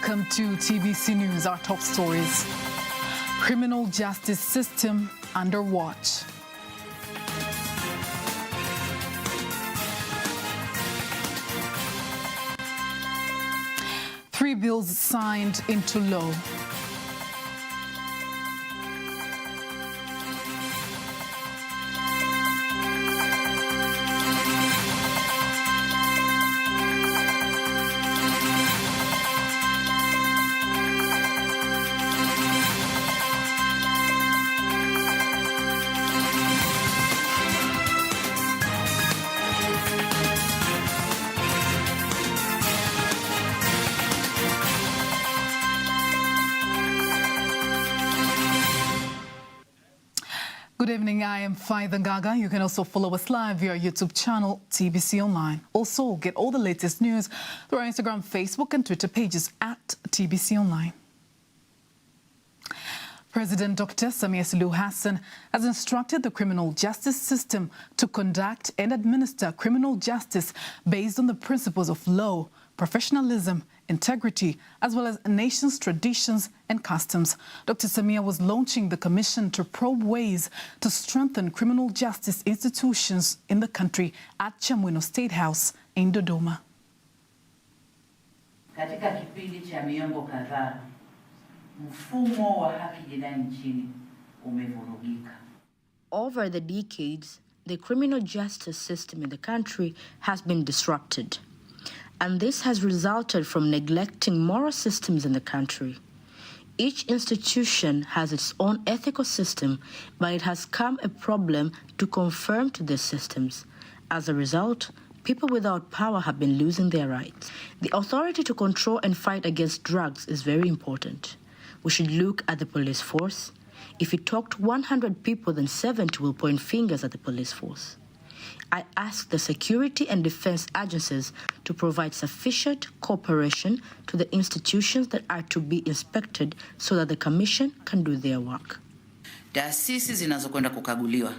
Welcome to TBC News, our top stories. Criminal justice system under watch. Three bills signed into law. Good evening, I am Faida Gaga. You can also follow us live via our YouTube channel, TBC Online. Also, get all the latest news through our Instagram, Facebook and Twitter pages at TBC Online. President Dr. Samia Suluhu Hassan has instructed the criminal justice system to conduct and administer criminal justice based on the principles of law, professionalism, integrity, as well as a nation's traditions and customs. Dr. Samia was launching the commission to probe ways to strengthen criminal justice institutions in the country at Chamwino State House in Dodoma. Katika kipindi cha miongo kadhaa, mfumo wa haki jinai nchini umevurugika. Over the decades, the criminal justice system in the country has been disrupted. And this has resulted from neglecting moral systems in the country. Each institution has its own ethical system, but it has become a problem to conform to these systems. As a result, people without power have been losing their rights. The authority to control and fight against drugs is very important. We should look at the police force. If you talk to 100 people, then 70 will point fingers at the police force. I ask the security and defense agencies to provide sufficient cooperation to the institutions that are to be inspected so that the commission can do their work. Taasisi zinazokwenda kukaguliwa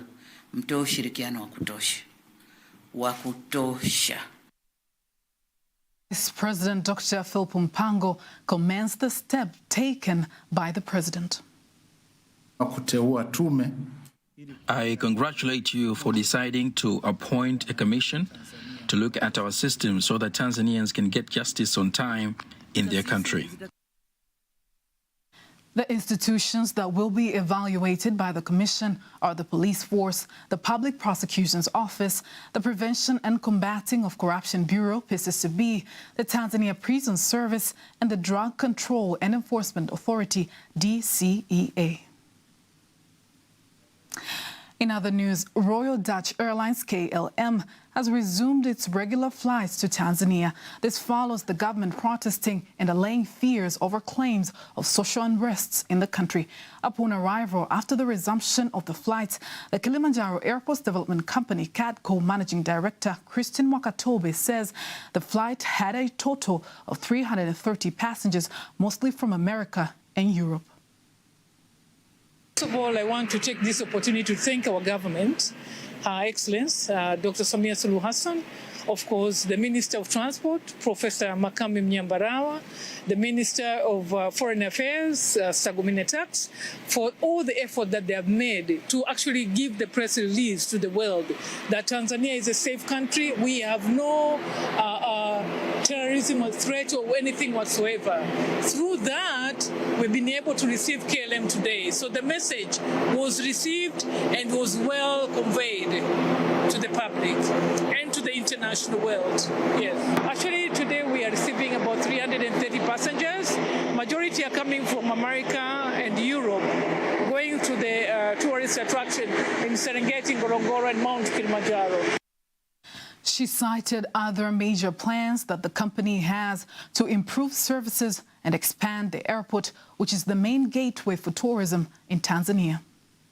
mtoe ushirikiano wa kutosha. President Dr. Philip Mpango commends the step taken by the president. I congratulate you for deciding to appoint a commission to look at our system so that Tanzanians can get justice on time in their country. The institutions that will be evaluated by the commission are the police force, the Public Prosecution's Office, the Prevention and Combating of Corruption Bureau, PCCB, the Tanzania Prison Service, and the Drug Control and Enforcement Authority, DCEA. In other news, Royal Dutch Airlines KLM has resumed its regular flights to Tanzania. This follows the government protesting and allaying fears over claims of social unrests in the country. Upon arrival, after the resumption of the flights, the Kilimanjaro Airports Development Company CADCO Managing Director Christian Wakatobe says the flight had a total of 330 passengers, mostly from America and Europe. First of all, I want to take this opportunity to thank our government, Her Excellence, Dr. Samia Suluhu Hassan, of course, the Minister of Transport, Professor Makame Mnyambarawa, the Minister of Foreign Affairs, Ssagumine Tax, for all the effort that they have made to actually give the press release to the world that Tanzania is a safe country. We have no terrorism or threat or anything whatsoever. Through that, we've been able to receive KLM today. So the message was received and was well conveyed to the public and to the international world. Yes. Actually, today we are receiving about 330 passengers. Majority are coming from America and Europe, going to the tourist attraction in Serengeti, Ngorongoro, and Mount Kilimanjaro. She cited other major plans that the company has to improve services and expand the airport, which is the main gateway for tourism in Tanzania.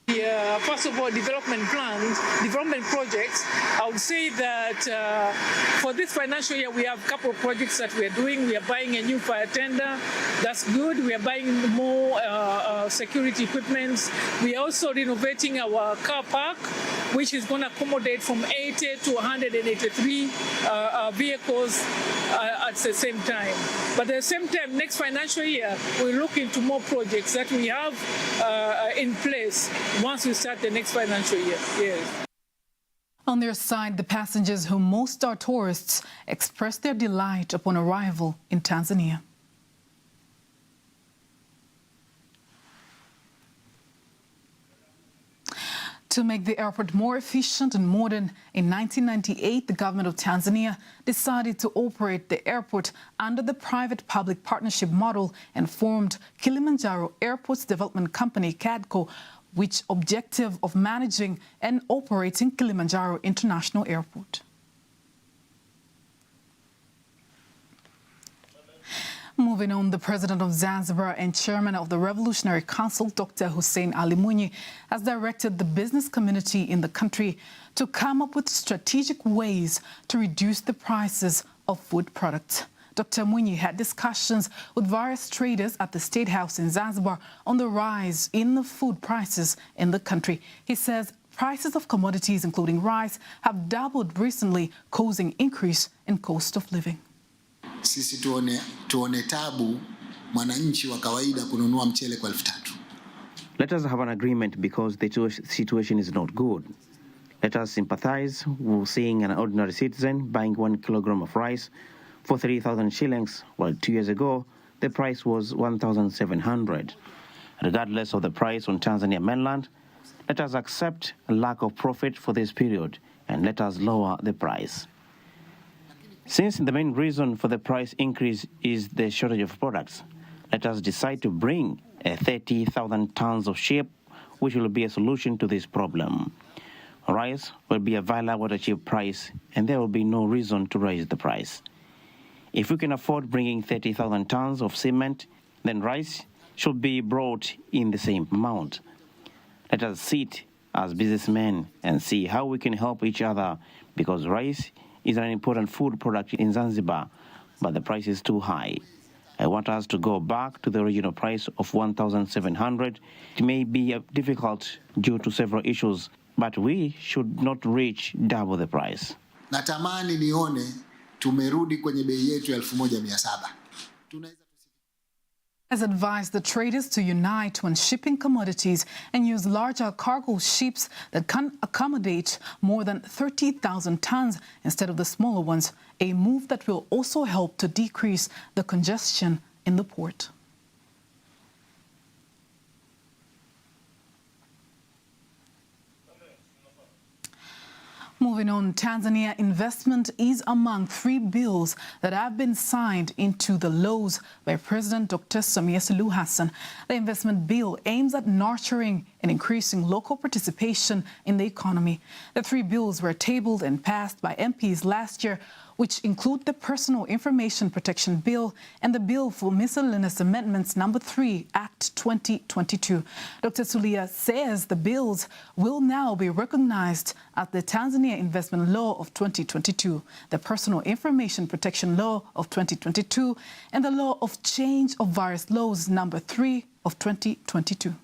First of all, development projects. I would say that for this financial year, we have a couple of projects that we are doing. We are buying a new fire tender. That's good. We are buying more security equipment. We are also renovating our car park, which is going to accommodate from 80 to 183 vehicles at the same time. But at the same time, next financial year, we'll look into more projects that we have in place once we start the next financial year. Yes. On their side, the passengers, who most are tourists, expressed their delight upon arrival in Tanzania. To make the airport more efficient and modern, in 1998, the government of Tanzania decided to operate the airport under the private-public partnership model and formed Kilimanjaro Airports Development Company, KADCO, which objective of managing and operating Kilimanjaro International Airport. Moving on, the president of Zanzibar and chairman of the Revolutionary Council, Dr. Hussein Ali Mwinyi, has directed the business community in the country to come up with strategic ways to reduce the prices of food products. Dr. Mwinyi had discussions with various traders at the State House in Zanzibar on the rise in the food prices in the country. He says prices of commodities, including rice, have doubled recently, causing increase in cost of living. Sisi tuone tabu mwananchi wa kawaida kununua mchele kwa 3,000. Let us have an agreement because the situation is not good. Let us sympathize with seeing an ordinary citizen buying 1 kilogram of rice for 3,000 shillings, while 2 years ago the price was 1,700. Regardless of the price on Tanzania mainland, let us accept a lack of profit for this period and let us lower the price. Since the main reason for the price increase is the shortage of products, let us decide to bring 30,000 tons of sheep, which will be a solution to this problem. Rice will be available at a cheap price, and there will be no reason to raise the price. If we can afford bringing 30,000 tons of cement, then rice should be brought in the same amount. Let us sit as businessmen and see how we can help each other, because rice is an important food product in Zanzibar, but the price is too high. I want us to go back to the original price of 1,700. It may be difficult due to several issues, but we should not reach double the price. Natamani nione tumerudi kwenye bei yetu 1,700. Has advised the traders to unite when shipping commodities and use larger cargo ships that can accommodate more than 30,000 tons instead of the smaller ones, a move that will also help to decrease the congestion in the port. Moving on, Tanzania investment is among 3 bills that have been signed into the laws by President Dr. Samia Suluhu Hassan. The investment bill aims at nurturing and increasing local participation in the economy. The 3 bills were tabled and passed by MPs last year, which include the Personal Information Protection Bill and the Bill for Miscellaneous Amendments No. 3, Act 2022. Dr. Tulia says the bills will now be recognized as the Tanzania Investment Law of 2022, the Personal Information Protection Law of 2022, and the Law of Change of Various Laws No. 3 of 2022.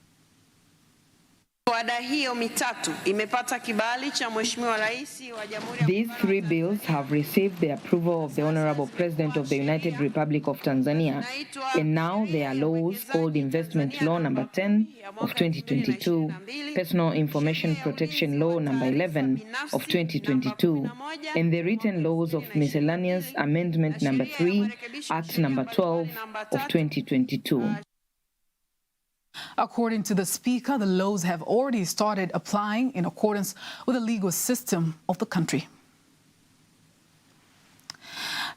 These 3 bills have received the approval of the Honorable President of the United Republic of Tanzania, and now they are laws called Investment Law No. 10 of 2022, Personal Information Protection Law No. 11 of 2022, and the written laws of Miscellaneous Amendment No. 3, Act No. 12 of 2022. According to the Speaker, the laws have already started applying in accordance with the legal system of the country.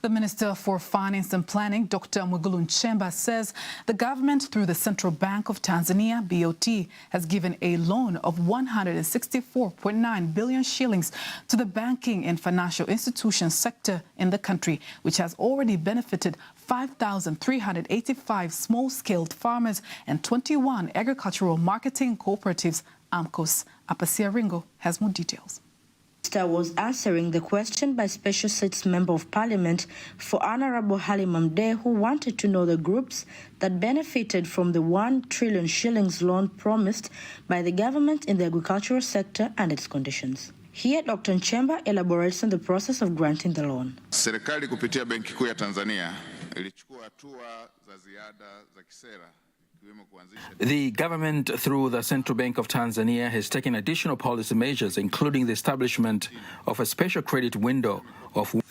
The Minister for Finance and Planning, Dr. Mwigulu Nchemba, says the government, through the Central Bank of Tanzania, BOT, has given a loan of 164.9 billion shillings to the banking and financial institutions sector in the country, which has already benefited 5,385 small-scale farmers and 21 agricultural marketing cooperatives. AMCOS Apasia Ringo has more details. Was answering the question by Special Seats Member of Parliament for Honorable Halima Mdee, who wanted to know the groups that benefited from the 1 trillion shillings loan promised by the government in the agricultural sector and its conditions. Here, Dr. Nchemba elaborates on the process of granting the loan. Serikali kupitia Benki Kuu ya Tanzania ilichukua hatua za ziada za kisera. The government, through the Central Bank of Tanzania, has taken additional policy measures, including the establishment of a special credit window.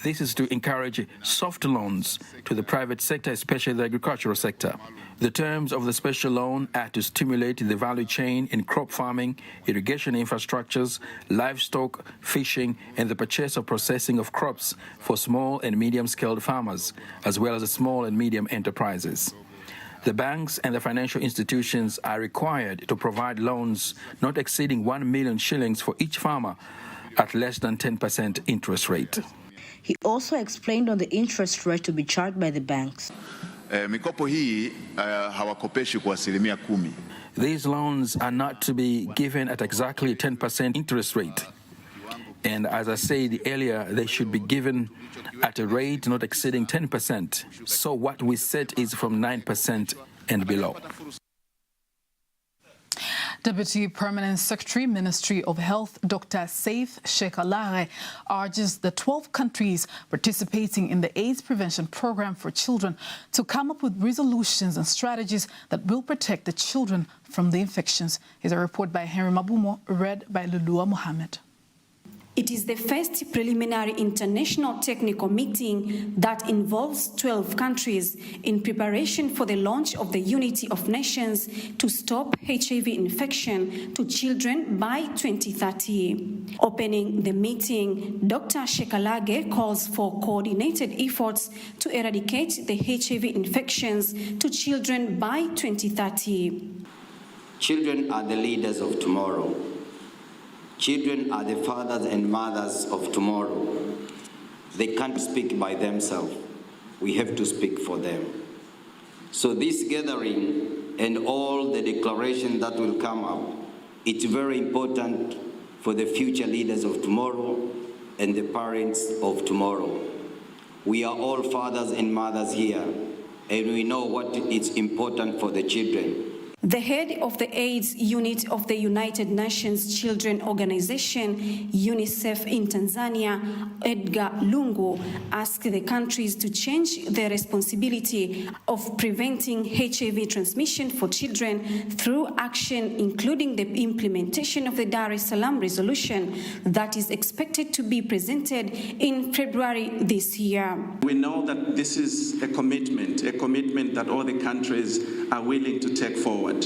This is to encourage soft loans to the private sector, especially the agricultural sector. The terms of the special loan are to stimulate the value chain in crop farming, irrigation infrastructures, livestock, fishing, and the purchase of processing of crops for small and medium-scale farmers, as well as small and medium enterprises. The banks and the financial institutions are required to provide loans not exceeding 1 million shillings for each farmer at less than 10% interest rate. He also explained on the interest rate to be charged by the banks. Mikopo hii hawakopeshi kwa 10%. These loans are not to be given at exactly 10% interest rate. And as I said earlier, they should be given at a rate not exceeding 10%. So what we set is from 9% and below. Deputy Permanent Secretary, Ministry of Health, Dr. Saif Shekalare, urges the 12 countries participating in the AIDS prevention program for children to come up with resolutions and strategies that will protect the children from the infections. Here's a report by Henry Mabumo, read by Lulua Mohammed. It is the first preliminary international technical meeting that involves 12 countries in preparation for the launch of the Unity of Nations to stop HIV infection to children by 2030. Opening the meeting, Dr. Shekalage calls for coordinated efforts to eradicate the HIV infections to children by 2030. Children are the leaders of tomorrow. Children are the fathers and mothers of tomorrow. They can't speak by themselves. We have to speak for them. So this gathering and all the declarations that will come up, it's very important for the future leaders of tomorrow and the parents of tomorrow. We are all fathers and mothers here, and we know what is important for the children. The head of the AIDS unit of the United Nations Children Organization, UNICEF in Tanzania, Edgar Lungu, asked the countries to change their responsibility of preventing HIV transmission for children through action, including the implementation of the Dar es Salaam resolution that is expected to be presented in February this year. We know that this is a commitment that all the countries are willing to take forward.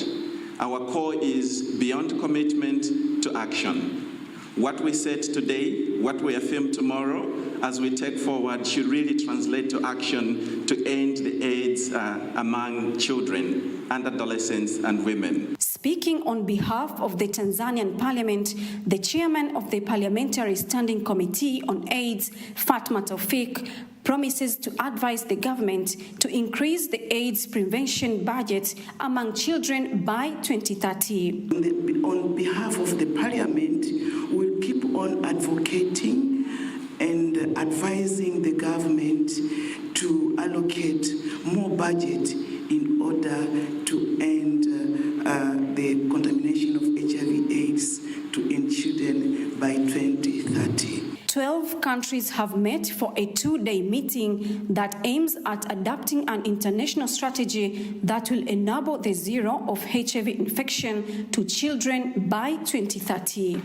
Our core is beyond commitment to action. What we said today, what we affirm tomorrow, as we take forward, should really translate to action to end the AIDS among children and adolescents and women. Speaking on behalf of the Tanzanian Parliament, the chairman of the Parliamentary Standing Committee on AIDS, Fatma Taufik, promises to advise the government to increase the AIDS prevention budget among children by 2030. On behalf of the Parliament, we'll keep on advocating and advising the government to allocate more budget in order to end the contamination of HIV/AIDS to end children by 2030. 12 countries have met for a 2-day meeting that aims at adopting an international strategy that will enable the zero of HIV infection to children by 2030.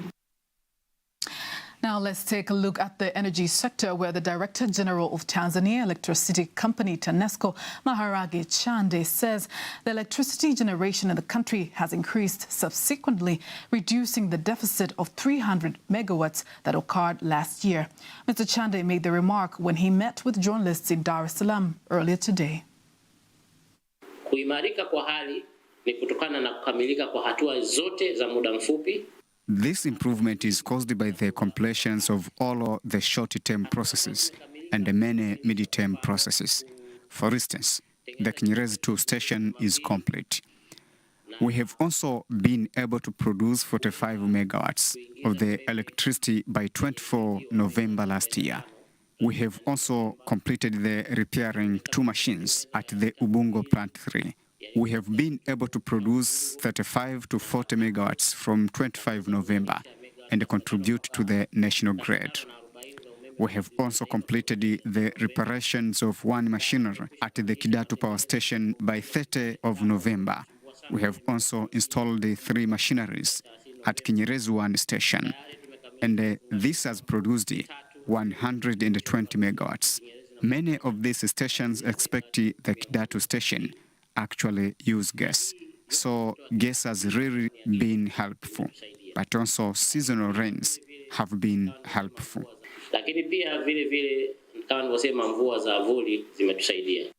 Now let's take a look at the energy sector, where the Director General of Tanzania Electricity Company, TANESCO, Maharage Chande, says the electricity generation in the country has increased subsequently, reducing the deficit of 300 megawatts that occurred last year. Mr. Chande made the remark when he met with journalists in Dar es Salaam earlier today. Kuimarika kwa hali ni kutokana na kukamilika kwa hatua zote za muda mfupi. This improvement is caused by the completions of all the short-term processes and the many mid-term processes. For instance, the Kinyerezi 2 station is complete. We have also been able to produce 45 megawatts of the electricity by 24 November last year. We have also completed the repairing 2 machines at the Ubungo Plant 3. We have been able to produce 35 to 40 megawatts from 25 November and contribute to the national grid. We have also completed the reparations of 1 machinery at the Kidatu Power Station by 30 of November. We have also installed 3 machineries at Kinyerezi 1 station, and this has produced 120 megawatts. Many of these stations expect the Kidatu station actually use gas. So gas has really been helpful, but also seasonal rains have been helpful. Lakini pia vile vile kama nilivyosema mvua za vuli zimetusaidia.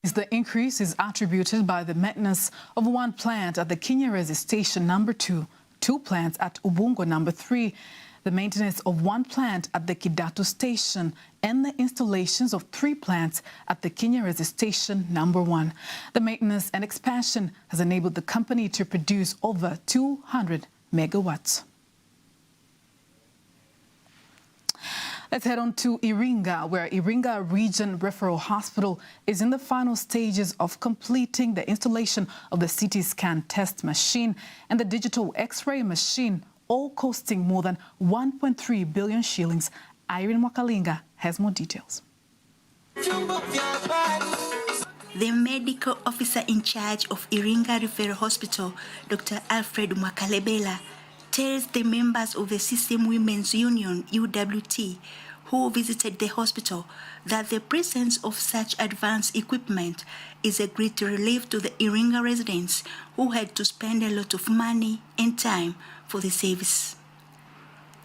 The increase is attributed by the maintenance of 1 plant at the Kinyerezi Station number 2, 2 plants at Ubungo number 3, the maintenance of 1 plant at the Kidatu Station, and the installations of 3 plants at the Kinyerezi Station number 1. The maintenance and expansion has enabled the company to produce over 200 megawatts. Let's head on to Iringa, where Iringa Region Referral Hospital is in the final stages of completing the installation of the CT scan test machine and the digital X-ray machine, all costing more than 1.3 billion shillings. Irene Mwakalinga has more details. The medical officer in charge of Iringa Referral Hospital, Dr. Alfred Mwakalebela, tells the members of the System Women's Union, UWT, who visited the hospital, that the presence of such advanced equipment is a great relief to the Iringa residents who had to spend a lot of money and time for the service.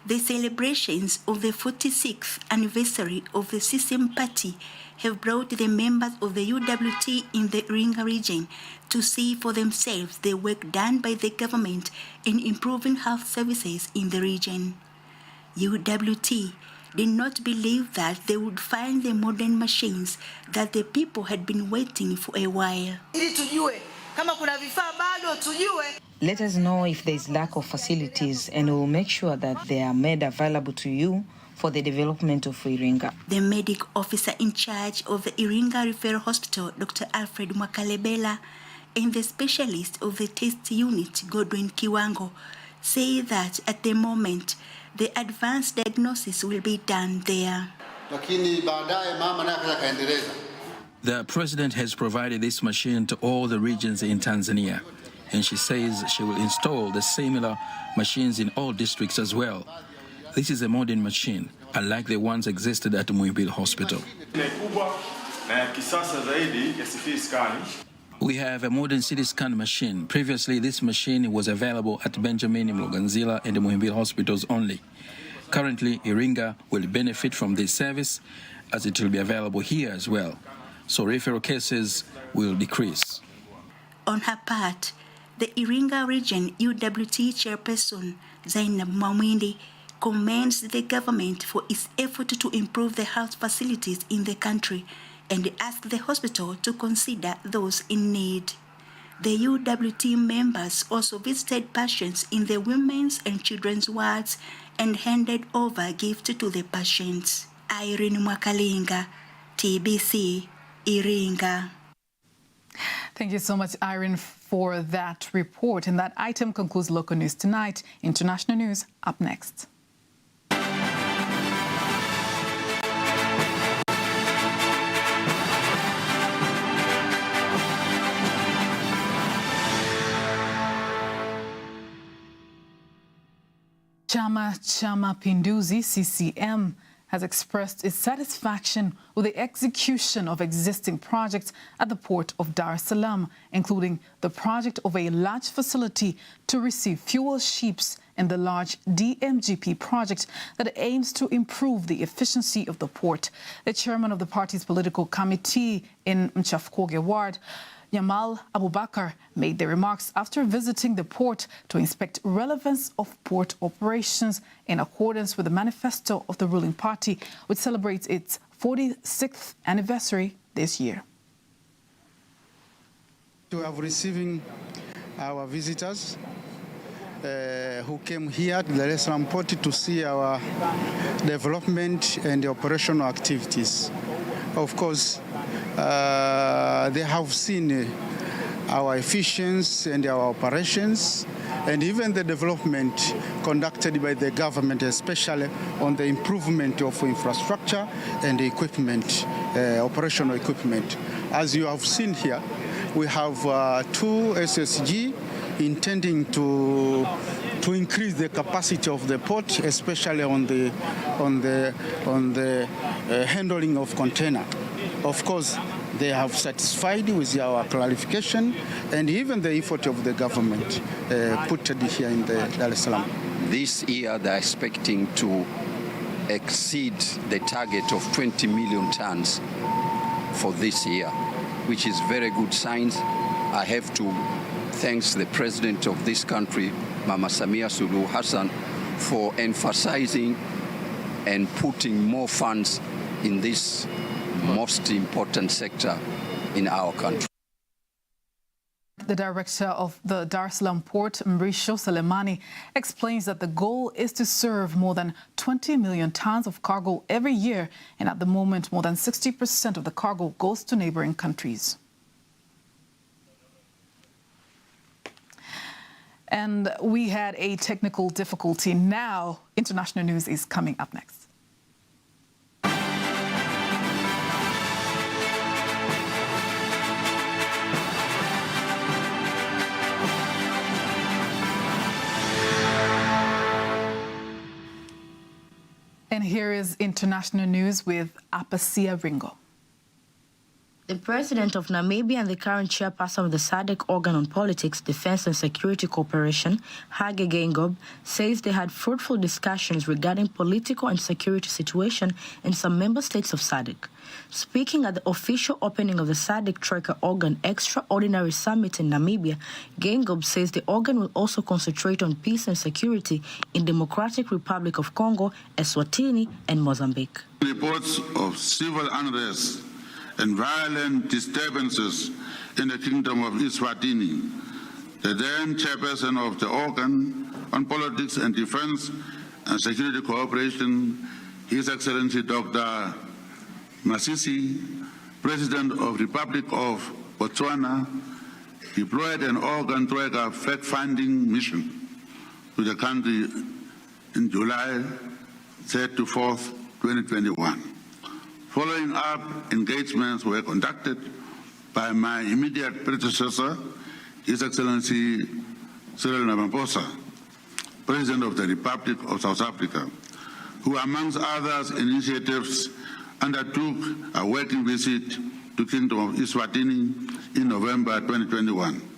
The celebrations of the 46th anniversary of the System Party have brought the members of the UWT in the Iringa region to see for themselves the work done by the government in improving health services in the region. UWT did not believe that they would find the modern machines that the people had been waiting for a while. Let us know if there is lack of facilities, and we will make sure that they are made available to you for the development of Iringa. The medical officer in charge of the Iringa Referral Hospital, Dr. Alfred Mwakalebela, and the specialist of the test unit, Godwin Kiwango, say that at the moment, the advanced diagnosis will be done there. The president has provided this machine to all the regions in Tanzania, and she says she will install the similar machines in all districts as well. This is a modern machine, unlike the ones existed at Muhimbili Hospital. We have a modern CT scan machine. Previously, this machine was available at Benjamin, Mloganzila, and the Muhimbili hospitals only. Currently, Iringa will benefit from this service, as it will be available here as well. So referral cases will decrease. On her part, the Iringa Region UWT chairperson, Zainab Mwamwindi, commends the government for its effort to improve the health facilities in the country and asked the hospital to consider those in need. The UWT members also visited patients in the women's and children's wards and handed over gifts to the patients. Irene Mwakalinga, TBC, Iringa. Thank you so much, Irene, for that report. And that item concludes local news tonight. International news up next. Chama cha Mapinduzi, CCM, has expressed its satisfaction with the execution of existing projects at the port of Dar es Salaam, including the project of a large facility to receive fuel ships and the large DMGP project that aims to improve the efficiency of the port. The chairman of the party's political committee in Mchafukoge Ward, Yamal Abubakar, made the remarks after visiting the port to inspect relevance of port operations in accordance with the manifesto of the ruling party, which celebrates its 46th anniversary this year. We are receiving our visitors who came here to the Dar es Salaam port to see our development and operational activities. Of course, they have seen our efficiency and our operations, and even the development conducted by the government, especially on the improvement of infrastructure and equipment, operational equipment. As you have seen here, we have 2 SSG intending to increase the capacity of the port, especially on the handling of container. Of course, they have satisfied with our clarification and even the effort of the government put here in the Dar es Salaam. This year, they're expecting to exceed the target of 20 million tons for this year, which is very good signs. I have to thank the president of this country, Mama Samia Suluhu Hassan, for emphasizing and putting more funds in this most important sector in our country. The director of the Dar es Salaam port, Mrisho Selemani, explains that the goal is to serve more than 20 million tons of cargo every year, and at the moment, more than 60% of the cargo goes to neighboring countries. And we had a technical difficulty. Now, international news is coming up next. And here is international news with Apasia Ringo. The president of Namibia and the current chairperson of the SADC organ on politics, defense and security cooperation, Hage Geingob, says they had fruitful discussions regarding political and security situation in some member states of SADC. Speaking at the official opening of the SADC Troika Organ Extraordinary Summit in Namibia, Geingob says the organ will also concentrate on peace and security in Democratic Republic of Congo, Eswatini, and Mozambique. Reports of civil unrest and violent disturbances in the Kingdom of Eswatini. The then chairperson of the organ on politics and defense and security cooperation, His Excellency Dr. Masisi, President of the Republic of Botswana, deployed an organ Troika fact-finding mission to the country in July 3rd to 4th, 2021. Following up, engagements were conducted by my immediate predecessor, His Excellency Cyril Ramaphosa, President of the Republic of South Africa, who, amongst others initiatives, undertook a working visit to Kingdom of Eswatini in November 2021.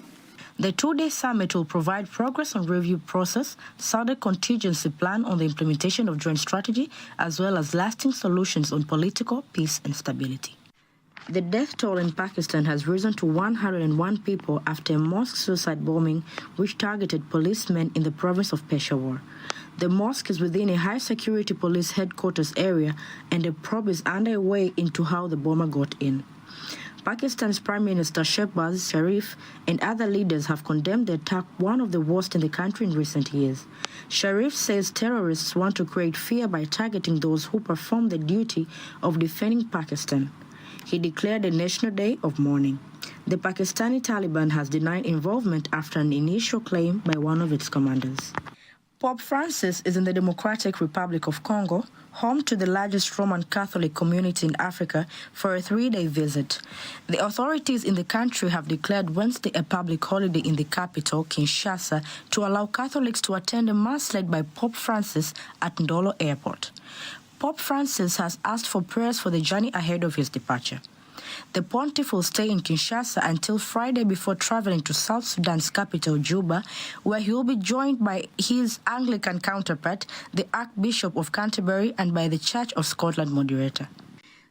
The two-day summit will provide progress on review process, SADC contingency plan on the implementation of joint strategy, as well as lasting solutions on political peace and stability. The death toll in Pakistan has risen to 101 people after a mosque suicide bombing which targeted policemen in the province of Peshawar. The mosque is within a high-security police headquarters area, and a probe is underway into how the bomber got in. Pakistan's Prime Minister Shehbaz Sharif and other leaders have condemned the attack, one of the worst in the country in recent years. Sharif says terrorists want to create fear by targeting those who perform the duty of defending Pakistan. He declared a national day of mourning. The Pakistani Taliban has denied involvement after an initial claim by one of its commanders. Pope Francis is in the Democratic Republic of Congo, home to the largest Roman Catholic community in Africa, for a 3-day visit. The authorities in the country have declared Wednesday a public holiday in the capital, Kinshasa, to allow Catholics to attend a mass led by Pope Francis at Ndolo Airport. Pope Francis has asked for prayers for the journey ahead of his departure. The pontiff will stay in Kinshasa until Friday before traveling to South Sudan's capital, Juba, where he will be joined by his Anglican counterpart, the Archbishop of Canterbury, and by the Church of Scotland moderator.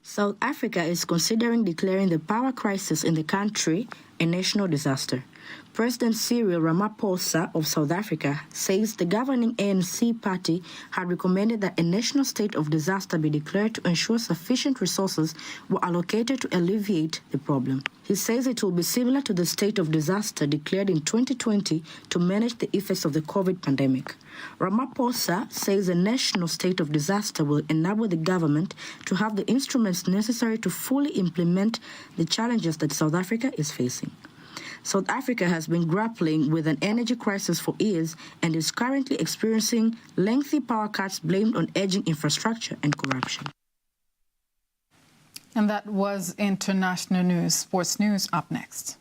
South Africa is considering declaring the power crisis in the country a national disaster. President Cyril Ramaphosa of South Africa says the governing ANC party had recommended that a national state of disaster be declared to ensure sufficient resources were allocated to alleviate the problem. He says it will be similar to the state of disaster declared in 2020 to manage the effects of the COVID pandemic. Ramaphosa says a national state of disaster will enable the government to have the instruments necessary to fully implement the challenges that South Africa is facing. South Africa has been grappling with an energy crisis for years and is currently experiencing lengthy power cuts blamed on aging infrastructure and corruption. And that was international news. Sports news up next.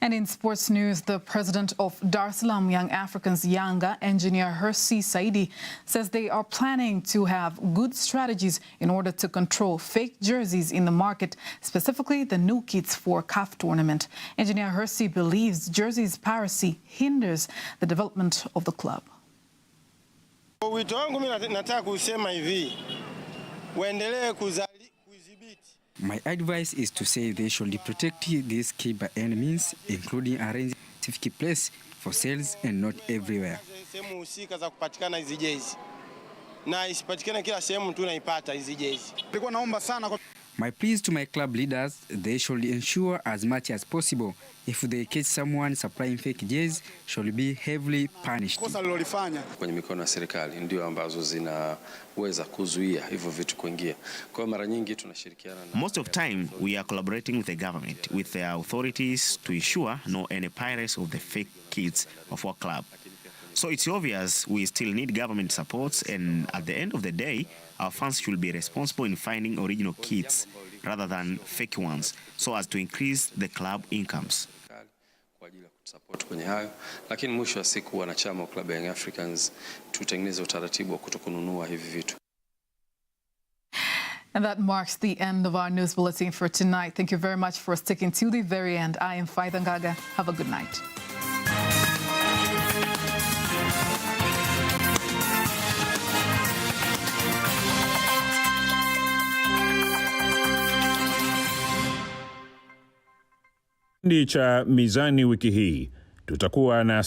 And in sports news, the president of Dar es Salaam Young Africans Yanga, engineer Hersi Saidi, says they are planning to have good strategies in order to control fake jerseys in the market, specifically the new kits for CAF tournament. Engineer Hersi believes jerseys piracy hinders the development of the club. Wito wangu mimi nataka kusema hivi, waendelee kudhibiti. My advice is to say they should protect this key by any means, including arranging a specific place for sales and not everywhere. Sehemu husika za kupatikana hizi jezi. Na isipatikane kila sehemu tu naipata hizi jezi. Nilikuwa naomba sana kwa My plea to my club leaders, they should ensure as much as possible if they catch someone supplying fake jerseys should be heavily punished. Kosa lilolifanya kwenye mikono ya serikali ndio ambazo zinaweza kuzuia hivyo vitu kuingia. Kwa mara nyingi tunashirikiana na Most of time we are collaborating with the government, with the authorities to ensure no any pirates of the fake kits of our club. So it's obvious we still need government supports, and at the end of the day, our fans should be responsible in finding original kits rather than fake ones, so as to increase the club incomes. Kwa ajili ya kusupport kwenye hayo, lakini mwisho wa siku wanachama wa Club Young Africans tutengeneze utaratibu wa kutokununua hivi vitu. And that marks the end of our news bulletin for tonight. Thank you very much for sticking to the very end. I am Faida Ngaga. Have a good night. Kipindi cha Mizani wiki hii tutakuwa na